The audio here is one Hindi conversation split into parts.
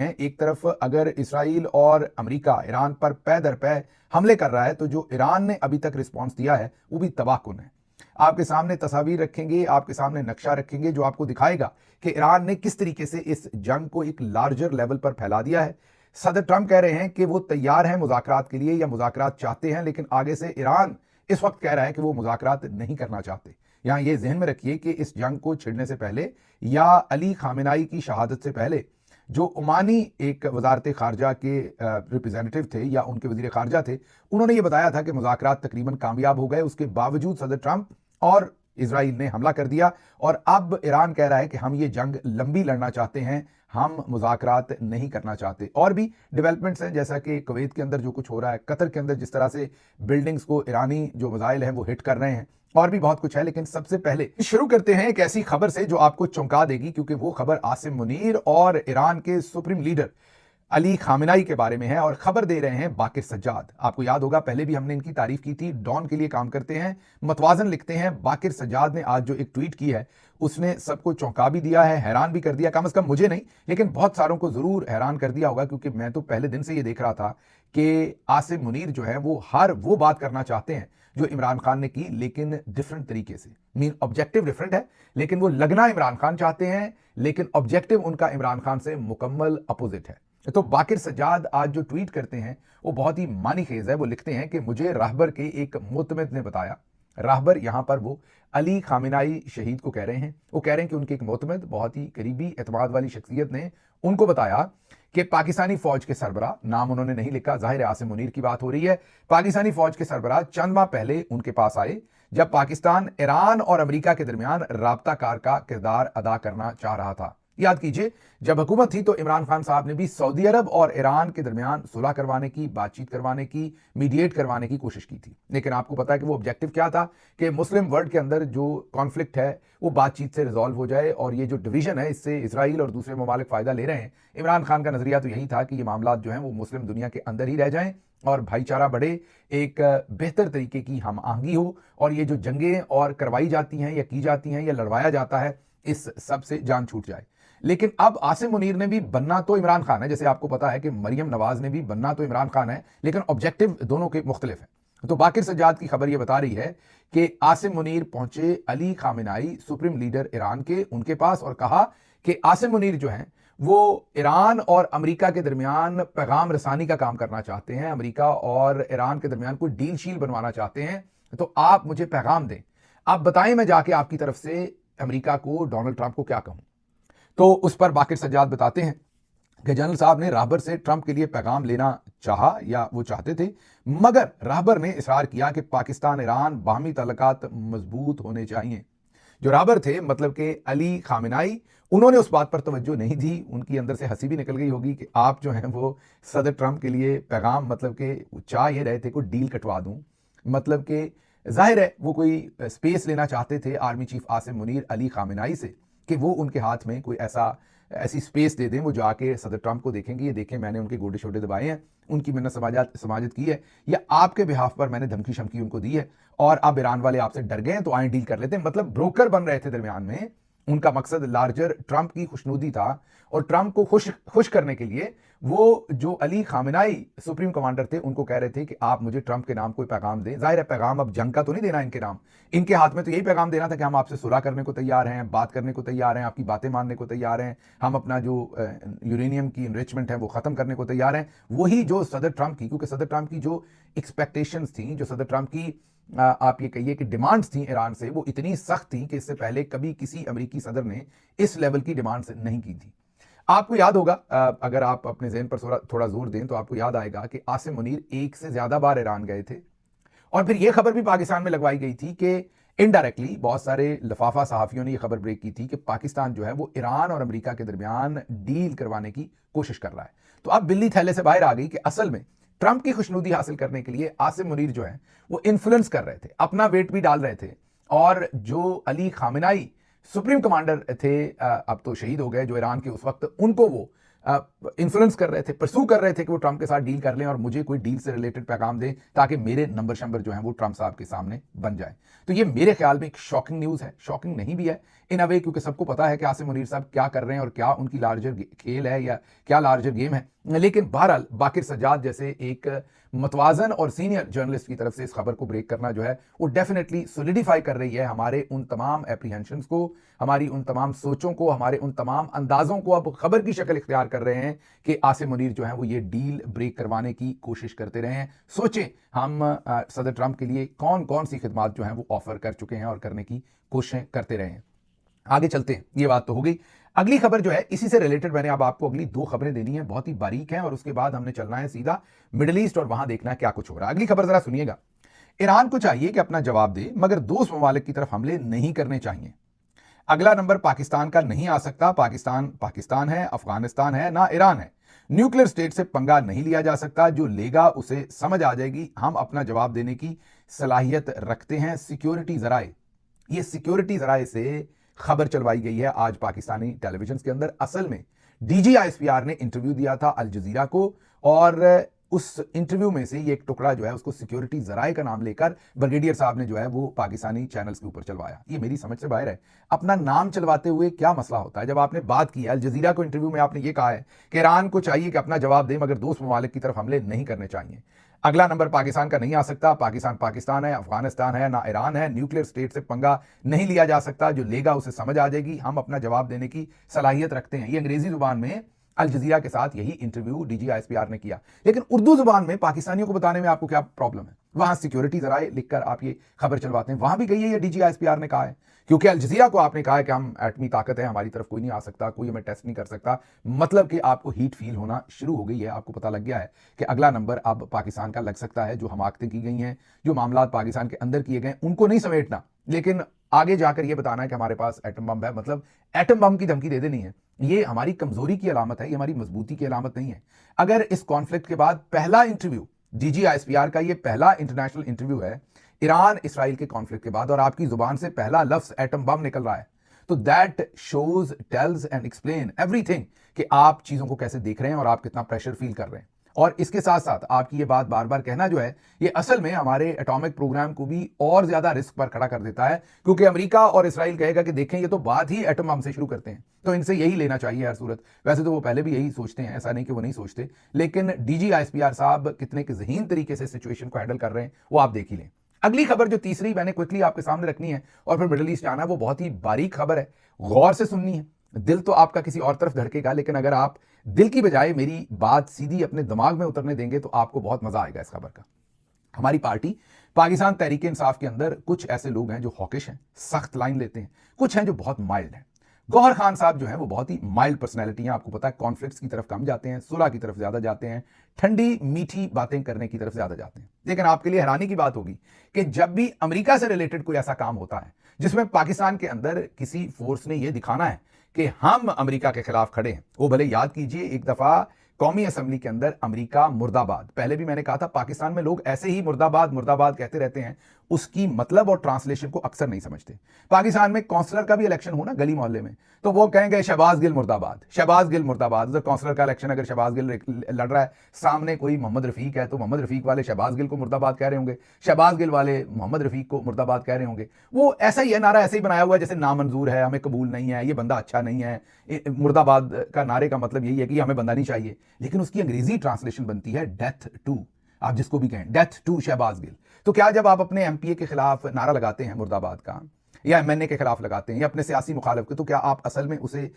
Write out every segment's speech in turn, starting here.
हैं। एक तरफ अगर इसराइल और अमेरिका ईरान पर पै दर पै हमले कर रहा है तो जो ईरान ने अभी तक रिस्पॉन्स दिया है वो भी तबाहकुन है। आपके सामने तस्वीर रखेंगे, आपके सामने नक्शा रखेंगे जो आपको दिखाएगा कि ईरान ने किस तरीके से इस जंग को एक लार्जर लेवल पर फैला दिया है। सदर ट्रंप कह रहे हैं कि वो तैयार हैं मुज़ाकरात के लिए या मुज़ाकरात चाहते हैं, लेकिन आगे से ईरान इस वक्त कह रहा है कि वो मुज़ाकरात नहीं करना चाहते। यहां ये जहन में रखिए कि इस जंग को छिड़ने से पहले या अली खामेनाई की शहादत से पहले जो ओमानी एक वजारत खारजा के रिप्रेजेंटेटिव थे या उनके वजीर खारजा थे, उन्होंने ये बताया था कि मुज़ाकरात तकरीबन कामयाब हो गए। उसके बावजूद सदर ट्रंप और इसराइल ने हमला कर दिया और अब ईरान कह रहा है कि हम ये जंग लंबी लड़ना चाहते हैं, हम मुज़ाकरात नहीं करना चाहते। और भी डेवलपमेंट्स हैं, जैसा कि कुवैत के अंदर जो कुछ हो रहा है, कतर के अंदर जिस तरह से बिल्डिंग्स को ईरानी जो मिसाइल हैं वो हिट कर रहे हैं, और भी बहुत कुछ है। लेकिन सबसे पहले शुरू करते हैं एक ऐसी खबर से जो आपको चौंका देगी, क्योंकि वो खबर आसिम मुनीर और ईरान के सुप्रीम लीडर अली खामेनाई के बारे में है। और खबर दे रहे हैं बाकिर सज्जाद। आपको याद होगा पहले भी हमने इनकी तारीफ की थी, डॉन के लिए काम करते हैं, मतवाजन लिखते हैं। बाकिर सज्जाद ने आज जो एक ट्वीट की है उसने सबको चौंका भी दिया है, हैरान भी कर दिया। कम से कम मुझे नहीं, लेकिन बहुत सारों को जरूर हैरान कर दिया होगा, क्योंकि मैं तो पहले दिन से ये देख रहा था कि आसिम मुनीर जो है वो हर वो बात करना चाहते हैं जो इमरान खान ने की, लेकिन डिफरेंट तरीके से। मीन ऑब्जेक्टिव डिफरेंट है, लेकिन वो लगना इमरान खान चाहते हैं, लेकिन ऑब्जेक्टिव उनका इमरान खान से मुकम्मल अपोजिट है। तो बाकिर सज्जाद आज जो ट्वीट करते हैं वो बहुत ही मानीखेज है। वो लिखते हैं कि मुझे राहबर के एक मोतमिद ने बताया, राहबर यहां पर वो अली खामेनाई शहीद को कह रहे हैं, वो कह रहे हैं कि उनके एक मोतमिद बहुत ही करीबी एतमाद वाली शख्सियत ने उनको बताया कि पाकिस्तानी फौज के सरबराह, नाम उन्होंने नहीं लिखा, जाहिर है आसिम मुनीर की बात हो रही है, पाकिस्तानी फौज के सरबराह चंद माह पहले उनके पास आए जब पाकिस्तान ईरान और अमेरिका के दरमियान राब्ताकार का किरदार अदा करना चाह रहा था। याद कीजिए, जब हुकूमत थी तो इमरान खान साहब ने भी सऊदी अरब और ईरान के दरमियान सुलह करवाने की, बातचीत करवाने की, मीडिएट करवाने की कोशिश की थी। लेकिन आपको पता है कि वो ऑब्जेक्टिव क्या था कि मुस्लिम वर्ल्ड के अंदर जो कॉन्फ्लिक्ट है वो बातचीत से रिजॉल्व हो जाए, और ये जो डिवीजन है इससे इसराइल और दूसरे ममालिक फायदा ले रहे हैं। इमरान खान का नजरिया तो यही था कि ये मामला जो है वो मुस्लिम दुनिया के अंदर ही रह जाएं और भाईचारा बढ़े, एक बेहतर तरीके की हम आहंगी हो, और ये जो जंगें और करवाई जाती हैं या की जाती हैं या लड़वाया जाता है, इस सब से जान छूट जाए। लेकिन अब आसिम मुनीर ने भी बनना तो इमरान खान है, जैसे आपको पता है कि मरियम नवाज ने भी बनना तो इमरान खान है, लेकिन ऑब्जेक्टिव दोनों के मुख्तलिफ है। तो बाकिर सज्जाद की खबर यह बता रही है कि आसिम मुनीर पहुंचे अली खामेनाई सुप्रीम लीडर ईरान के, उनके पास, और कहा कि आसिम मुनीर जो है वो ईरान और अमेरिका के दरमियान पैगाम रसानी का काम करना चाहते हैं, अमेरिका और ईरान के दरमियान कोई डील शील बनवाना चाहते हैं, तो आप मुझे पैगाम दें, आप बताएं मैं जाके आपकी तरफ से अमेरिका को, डोनाल्ड ट्रंप को क्या कहूं। तो उस पर बाकिर सज्जाद बताते हैं कि जनरल साहब ने राहबर से ट्रंप के लिए पैगाम लेना चाहा या वो चाहते थे, मगर राहबर ने इसरार किया कि पाकिस्तान ईरान बाहमी ताल्लुकात मजबूत होने चाहिए। जो राहबर थे, मतलब कि अली खामेनाई, उन्होंने उस बात पर तवज्जो नहीं दी। उनकी अंदर से हंसी भी निकल गई होगी कि आप जो हैं वो सदर ट्रंप के लिए पैगाम, मतलब कि चाह ये रहे थे कोई डील कटवा दूं, मतलब कि जाहिर है वो कोई स्पेस लेना चाहते थे आर्मी चीफ आसिम मुनीर अली खामेनाई से कि वो उनके हाथ में कोई ऐसी स्पेस दे दें, वो जाके सदर ट्रंप को देखेंगे, ये देखें मैंने उनके गोडे शोडे दबाए हैं, उनकी मैंने समाजत की है, या आपके बिहाफ पर मैंने धमकी शमकी उनको दी है, और अब ईरान वाले आपसे डर गए हैं तो आए डील कर लेते हैं। मतलब ब्रोकर बन रहे थे दरमियान में। उनका मकसद लार्जर ट्रंप की खुशनुदी था, और ट्रंप को खुश करने के लिए वो जो अली खामेनाई सुप्रीम कमांडर थे उनको कह रहे थे कि आप मुझे ट्रंप के नाम कोई पैगाम दें। जाहिर है पैगाम अब जंग का तो नहीं देना इनके नाम, इनके हाथ में तो यही पैगाम देना था कि हम आपसे सुलह करने को तैयार हैं, बात करने को तैयार हैं, आपकी बातें मानने को तैयार हैं, हम अपना जो यूरेनियम की इनरिचमेंट है वो खत्म करने को तैयार हैं। वही जो सदर ट्रंप की, क्योंकि सदर ट्रंप की जो एक्सपेक्टेशंस थी, जो सदर ट्रंप की आप ये कहिए कि डिमांड्स थी ईरान से, वो इतनी सख्त थी कि इससे पहले कभी किसी अमेरिकी सदर ने इस लेवल की डिमांड्स नहीं की थी। आपको याद होगा, अगर आप अपने ज़हन पर थोड़ा जोर दें तो आपको याद आएगा कि आसिम मुनीर एक से ज्यादा बार ईरान गए थे, और फिर यह खबर भी पाकिस्तान में लगवाई गई थी कि इनडायरेक्टली बहुत सारे लफाफा सहाफियों ने यह खबर ब्रेक की थी कि पाकिस्तान जो है वो ईरान और अमेरिका के दरमियान डील करवाने की कोशिश कर रहा है। तो अब बिल्ली थैले से बाहर आ गई कि असल में ट्रंप की खुशनुदी हासिल करने के लिए आसिम मुनीर जो है वो इन्फ्लुएंस कर रहे थे, अपना वेट भी डाल रहे थे, और जो अली खामेनाई सुप्रीम कमांडर थे, अब तो शहीद हो गए, जो ईरान के उस वक्त, उनको वो इन्फ्लुएंस कर रहे थे, परसू कर रहे थे कि वो ट्रंप के साथ डील कर लें और मुझे कोई डील से रिलेटेड पैगाम दें ताकि मेरे नंबर शंबर जो है वो ट्रंप साहब के सामने बन जाए। तो ये मेरे ख्याल में एक शॉकिंग न्यूज़ है, शॉकिंग नहीं भी है इन अ वे, क्योंकि सबको पता है कि आसिम मुनीर साहब क्या कर रहे हैं और क्या उनकी लार्जर खेल है या क्या लार्जर गेम है। लेकिन बहरहाल बाकिर सज्जाद जैसे एक मतवाजन और सीनियर जर्नलिस्ट की तरफ से इस खबर को ब्रेक करना जो है वो डेफिनेटली सोलिडिफाई कर रही है हमारे उन तमाम एप्रीहेंशंस को, हमारी उन तमाम सोचों को, हमारे उन तमाम अंदाजों को अब खबर की शक्ल इख्तियार कर रहे हैं कि आसिम मुनीर जो है वो ये डील ब्रेक करवाने की कोशिश करते रहे हैं। सोचें हम सदर ट्रंप के लिए कौन कौन सी खिदमात जो है वो ऑफर कर चुके हैं और करने की कोशिशें करते रहे हैं। आगे चलते हैं, ये बात तो हो गई। अगली खबर जो है इसी से रिलेटेड मैंने अब आपको अगली 2 खबरें देनी है, बहुत ही बारीक हैं, और उसके बाद हमने चलना है सीधा मिडिल ईस्ट और वहां देखना है क्या कुछ हो रहा है। अगली खबर जरा सुनिएगा। ईरान को चाहिए कि अपना जवाब दे मगर दोस्त ममालिक की तरफ हमले नहीं करने चाहिए। अगला नंबर पाकिस्तान का नहीं आ सकता। पाकिस्तान है, अफगानिस्तान है, ना ईरान है। न्यूक्लियर स्टेट से पंगा नहीं लिया जा सकता, जो लेगा उसे समझ आ जाएगी। हम अपना जवाब देने की सलाहियत रखते हैं। सिक्योरिटी जराए, ये सिक्योरिटी जराए से खबर चलवाई गई है आज पाकिस्तानी टेलीविजन के अंदर। असल में DGISPR ने इंटरव्यू दिया था अल जजीरा को, और उस इंटरव्यू में से ये एक टुकड़ा जो है उसको सिक्योरिटी जराए का नाम लेकर ब्रिगेडियर साहब ने जो है वो पाकिस्तानी चैनल्स के ऊपर चलवाया। ये मेरी समझ से बाहर है। अपना नाम चलवाते हुए क्या मसला होता है? जब आपने बात की अल जजीरा को इंटरव्यू में आपने ये कहा है कि ईरान को चाहिए कि अपना जवाब दे मगर दोस्त ममालिक की तरफ हमले नहीं करने चाहिए। अगला नंबर पाकिस्तान का नहीं आ सकता। पाकिस्तान है, अफगानिस्तान है, ना ईरान है। न्यूक्लियर स्टेट से पंगा नहीं लिया जा सकता, जो लेगा उसे समझ आ जाएगी। हम अपना जवाब देने की सलाहियत रखते हैं। ये अंग्रेजी जुबान में अल जजीरा के साथ यही इंटरव्यू DGISPR ने किया। लेकिन उर्दू जुबान में पाकिस्तानियों को बताने में आपको क्या प्रॉब्लम है? वहां सिक्योरिटी जराए लिखकर आप ये खबर चलवाते हैं, वहां भी गई है ये DGISPR ने कहा है, क्योंकि अल जजीरा को आपने कहा है कि हम एटमी ताकत है, हमारी तरफ कोई नहीं आ सकता, कोई हमें टेस्ट नहीं कर सकता। मतलब कि आपको हीट फील होना शुरू हो गई है। आपको पता लग गया है कि अगला नंबर अब पाकिस्तान का लग सकता है। जो हमाकतें की गई हैं, जो मामला पाकिस्तान के अंदर किए गए, उनको नहीं समेटना, लेकिन आगे जाकर यह बताना है कि हमारे पास एटम बम है, मतलब एटम बम की धमकी दे देनी है। ये हमारी कमजोरी की अलामत है, ये हमारी मजबूती की अलामत नहीं है। अगर इस कॉन्फ्लिक्ट के बाद पहला इंटरव्यू DGISPR का, ये पहला इंटरनेशनल इंटरव्यू है ईरान इसराइल के कॉन्फ्लिक्ट के बाद, और आपकी जुबान से पहला लफ्ज एटम बम निकल रहा है, तो that shows, tells and explain everything कि आप चीजों को कैसे देख रहे हैं और आप कितना प्रेशर फील कर रहे हैं। और इसके साथ साथ आपकी ये बात बार बार कहना जो है, ये असल में हमारे एटॉमिक प्रोग्राम को भी और ज्यादा रिस्क पर खड़ा कर देता है, क्योंकि अमेरिका और इसराइल कहेगा कि देखें ये तो बात ही एटम बम से शुरू करते हैं, तो इनसे यही लेना चाहिए हर सूरत। वैसे तो वो पहले भी यही सोचते हैं, ऐसा नहीं कि वो नहीं सोचते, लेकिन DGISPR साहब कितने के ज़हीन तरीके से सिचुएशन को हैंडल कर रहे हैं वो आप देख ही लें। अगली खबर जो तीसरी मैंने क्विकली आपके सामने रखनी है और फिर मिडिल ईस्ट आना, वो बहुत ही बारीक खबर है, गौर से सुननी है। दिल तो आपका किसी और तरफ धड़केगा, लेकिन अगर आप दिल की बजाय मेरी बात सीधी अपने दिमाग में उतरने देंगे तो आपको बहुत मजा आएगा इस खबर का। हमारी पार्टी पाकिस्तान तहरीक इंसाफ के अंदर कुछ ऐसे लोग हैं जो हॉकिश हैं, सख्त लाइन लेते हैं, कुछ हैं जो बहुत माइल्ड हैं। गौहर खान साहब जो है वो बहुत ही माइल्ड पर्सनैलिटी हैं। आपको पता है कॉन्फ्लिक्ट्स की तरफ कम जाते हैं, सुलह की तरफ ज्यादा जाते हैं, ठंडी मीठी बातें करने की तरफ ज्यादा जाते हैं। लेकिन आपके लिए हैरानी की बात होगी कि जब भी अमेरिका से रिलेटेड कोई ऐसा काम होता है जिसमें पाकिस्तान के अंदर किसी फोर्स ने यह दिखाना है कि हम अमेरिका के खिलाफ खड़े हैं, वो भले याद कीजिए एक दफा कौमी असेंबली के अंदर अमेरिका मुर्दाबाद, पहले भी मैंने कहा था पाकिस्तान में लोग ऐसे ही मुर्दाबाद मुर्दाबाद कहते रहते हैं, उसकी मतलब और ट्रांसलेशन को अक्सर नहीं समझते। पाकिस्तान में काउंसलर का भी इलेक्शन हो ना गली मोहल्ले में, तो वो कहेंगे शहबाज गिल मुर्दाबाद, शहबाज गिल मुर्दाबाद। उधर काउंसलर का इलेक्शन अगर शहबाज गिल लड़ रहा है, सामने कोई मोहम्मद रफीक है, तो मोहम्मद रफीक वाले शहबाज गिल को मुर्दाबाद कह रहे होंगे, शहबाज गिल वाले मोहम्मद रफीक को मुर्दाबाद कह रहे होंगे। वो ऐसा ही है, नारा ऐसे ही बनाया हुआ है जैसे नामंजूर है, हमें कबूल नहीं है, ये बंदा अच्छा नहीं है। मुर्दाबाद का नारे का मतलब यही है कि हमें बंदा नहीं चाहिए, लेकिन उसकी अंग्रेजी ट्रांसलेशन बनती है डेथ टू, आप जिसको भी कहें, डेथ टू शहबाज गिल। तो क्या जब आप अपने MPA के खिलाफ नारा लगाते हैं मुर्दाबाद का, या MNA के खिलाफ लगाते हैं, या अपने सियासी मुखालिफ के, तो क्या आप असल में उसे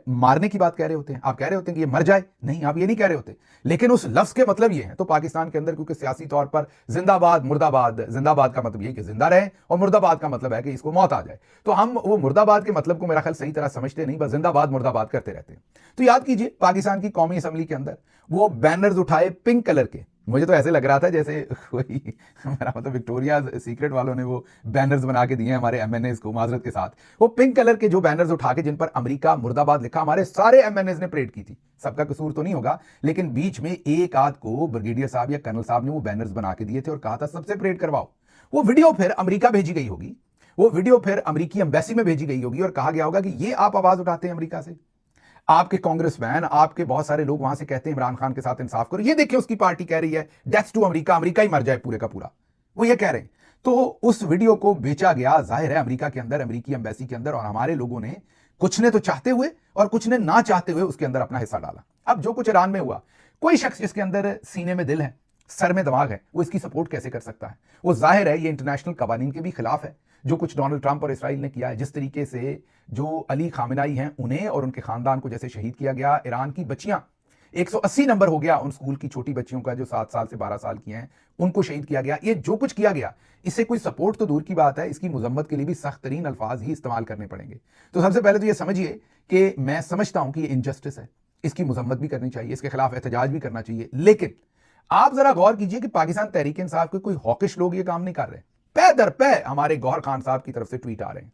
मारने की बात कह रहे होते हैं? आप कह रहे होते हैं कि ये मर जाए? नहीं, आप ये नहीं कह रहे होते, लेकिन उस लफ्ज के मतलब ये है। तो पाकिस्तान के अंदर क्योंकि सियासी तौर पर जिंदाबाद मुर्दाबाद, जिंदाबाद का मतलब ये कि जिंदा रहे और मुर्दाबाद का मतलब है कि इसको मौत आ जाए, तो हम वो मुर्दाबाद के मतलब को मेरा ख्याल सही तरह समझते नहीं, बस जिंदाबाद मुर्दाबाद करते रहते हैं। तो याद कीजिए पाकिस्तान की कौमी असेंबली के अंदर वो बैनर्स उठाए पिंक कलर के, मुझे तो ऐसे लग रहा था जैसे कोई मेरा मतलब विक्टोरिया सीक्रेट वालों ने वो बैनर्स बना के दिए हैं हमारे MNAs को, माजरत के साथ। वो पिंक कलर के जो बैनर्स उठा के जिन पर अमेरिका मुर्दाबाद लिखा, हमारे सारे MNAs ने परेड की थी। सबका कसूर तो नहीं होगा, लेकिन बीच में एक आध को ब्रिगेडियर साहब या कर्नल साहब ने वो बैनर्स बना के दिए थे और कहा था सबसे परेड करवाओ। वो वीडियो फिर अमेरिका भेजी गई होगी, वो वीडियो फिर अमेरिकी एम्बेसी में भेजी गई होगी और कहा गया होगा कि ये आप आवाज उठाते हैं अमेरिका से। आपके कांग्रेसमैन, आपके बहुत सारे लोग वहां से कहते हैं इमरान खान के साथ इंसाफ करो। ये देखिए उसकी पार्टी कह रही है डेथ टू अमेरिका, अमेरिका ही मर जाए पूरे का पूरा, वो ये कह रहे हैं। तो उस वीडियो को बेचा गया जाहिर है अमेरिका के अंदर, अमेरिकी एम्बेसी के अंदर, और हमारे लोगों ने कुछ ने तो चाहते हुए और कुछ ने ना चाहते हुए उसके अंदर अपना हिस्सा डाला। अब जो कुछ ईरान में हुआ, कोई शख्स जिसके अंदर सीने में दिल है, सर में दिमाग है, वो इसकी सपोर्ट कैसे कर सकता है? वो जाहिर है ये इंटरनेशनल कवानीन के भी खिलाफ है, जो कुछ डोनाल्ड ट्रंप और इसराइल ने किया है। जिस तरीके से जो अली खामेनेई हैं उन्हें और उनके खानदान को जैसे शहीद किया गया, ईरान की बच्चियां 180 नंबर हो गया उन स्कूल की छोटी बच्चियों का जो 7 साल से 12 साल की हैं, उनको शहीद किया गया। ये जो कुछ किया गया, इससे कोई सपोर्ट तो दूर की बात है, इसकी मुजम्मत के लिए भी सख्त तरीन अल्फाज ही इस्तेमाल करने पड़ेंगे। तो सबसे पहले तो ये समझिए कि मैं समझता हूं कि ये इनजस्टिस है, इसकी मुजम्मत भी करनी चाहिए, इसके खिलाफ एहतजाज भी करना चाहिए। लेकिन आप जरा गौर कीजिए कि पाकिस्तान तहरीक इंसाफ के कोई हॉकिश लोग ये काम नहीं कर रहे। पै दर पै हमारे गौहर खान साहब की तरफ से ट्वीट आ रहे हैं।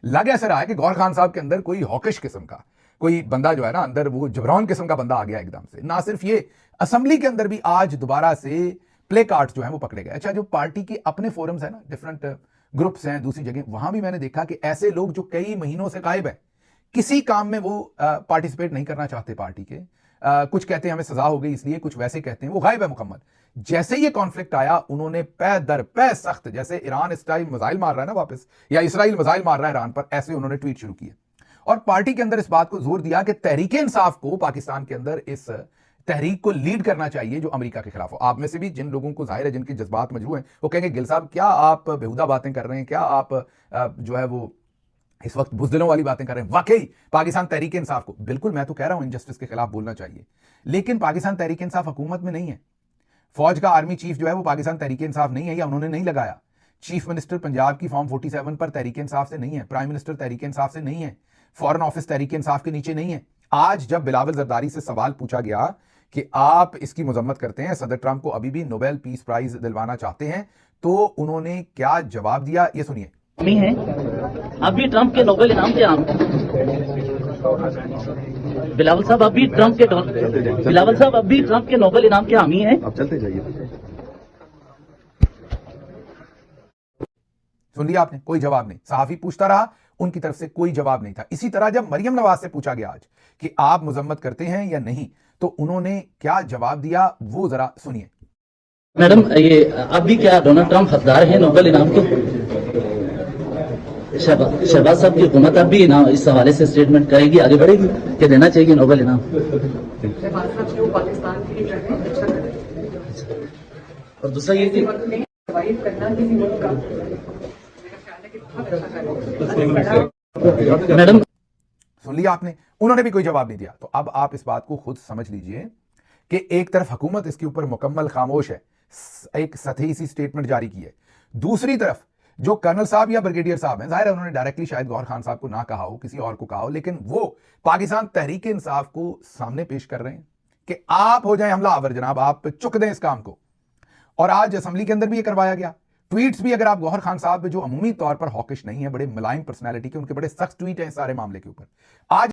लग ऐसा रहा है कि गौहर खान साहब के अंदर कोई हॉकिश किस्म का कोई बंदा जो है ना, अंदर वो जबरौन किस्म का बंदा आ गया एकदम से। ना सिर्फ ये, असेंबली के अंदर भी आज दोबारा से प्ले कार्ड्स जो है वो पकड़े गए। अच्छा, जो पार्टी के अपने फोरम्स है ना, डिफरेंट ग्रुप्स हैं दूसरी जगह, वहां भी मैंने देखा कि ऐसे लोग जो कई महीनों से गायब है, किसी काम में वो पार्टिसिपेट नहीं करना चाहते पार्टी के। कुछ कहते हैं हमें सजा हो गई इसलिए, कुछ वैसे कहते हैं, वो गायब है मुकम्मल। जैसे ये कॉन्फ्लिक्ट आया, उन्होंने पै दर पै सख्त, जैसे ईरान इस टाइम मिसाइल मार रहा है ना वापस, या इसराइल मिसाइल मार रहा है ईरान पर, ऐसे उन्होंने ट्वीट शुरू किए और पार्टी के अंदर इस बात को जोर दिया कि तहरीक इंसाफ को पाकिस्तान के अंदर इस तहरीक को लीड करना चाहिए जो अमेरिका के खिलाफ हो। आप में से भी जिन लोगों को जाहिर है जिनके जज्बात मजबूत हैं, वो कहेंगे गिल साहब क्या आप बेहुदा बातें कर रहे हैं, क्या आप जो है वो इस वक्त बुजदिलों वाली बातें कर रहे हैं। वाकई पाकिस्तान तहरीक इंसाफ को, बिल्कुल मैं तो कह रहा हूं इनजस्टिस के खिलाफ बोलना चाहिए, लेकिन पाकिस्तान तहरीक इंसाफ हुकूमत में नहीं है। फौज का आर्मी चीफ जो है वो पाकिस्तान तहरीक इंसाफ नहीं है, या उन्होंने नहीं लगाया। चीफ मिनिस्टर पंजाब की फॉर्म 47 पर तहरीक इंसाफ से नहीं है, प्राइम मिनिस्टर तहरीक इंसाफ से नहीं है, फॉरेन ऑफिस तहरीक इंसाफ के नीचे नहीं है। आज जब बिलावल जरदारी से सवाल पूछा गया कि आप इसकी मजम्मत करते हैं, सदर ट्रंप को अभी भी नोबेल पीस प्राइज दिलवाना चाहते हैं, तो उन्होंने क्या जवाब दिया, ये सुनिए। है अभी ट्रंप के नोबेल इनाम के आम बिलावल साहब अभी ट्रंप के नोबेल इनाम के हामी हैं। आप चलते जाइए। सुन लिया आपने, कोई जवाब नहीं। सहाफी पूछता रहा, उनकी तरफ से कोई जवाब नहीं था। इसी तरह जब मरियम नवाज से पूछा गया आज कि आप मजम्मत करते हैं या नहीं, तो उन्होंने क्या जवाब दिया, वो जरा सुनिए। मैडम, ये अभी क्या डोनाल्ड ट्रंप हकदार है नोबेल इनाम के? शहबाज साहब की हुकूमत अब भी इस हवाले से स्टेटमेंट करेगी, आगे बढ़ेगी कि देना चाहिए नोबेल इनाम? और दूसरा ये कि मैडम, सुन लिया आपने, उन्होंने भी कोई जवाब नहीं दिया। तो अब आप इस बात को खुद समझ लीजिए कि एक तरफ हुकूमत इसके ऊपर मुकम्मल खामोश है, एक सतही सी स्टेटमेंट जारी की है, दूसरी तरफ जो कर्नल साहब या ब्रिगेडियर साहब हैं, जाहिर है उन्होंने डायरेक्टली शायद गौहर खान साहब को ना कहा हो, किसी और को कहा हो, लेकिन वो पाकिस्तान तहरीक इंसाफ को सामने पेश कर रहे हैं कि आप हो जाए हमलावर जनाब, आप चुक दें इस काम को। और आज असेंबली के अंदर भी ये करवाया गया। ट्वीट्स भी अगर आप गौहर खान साहब जो अमूमी तौर पर हॉकिश नहीं है, बड़े मुलायम पर्सनैलिटी के, उनके बड़े सख्त ट्वीट हैं इस सारे मामले के ऊपर। आज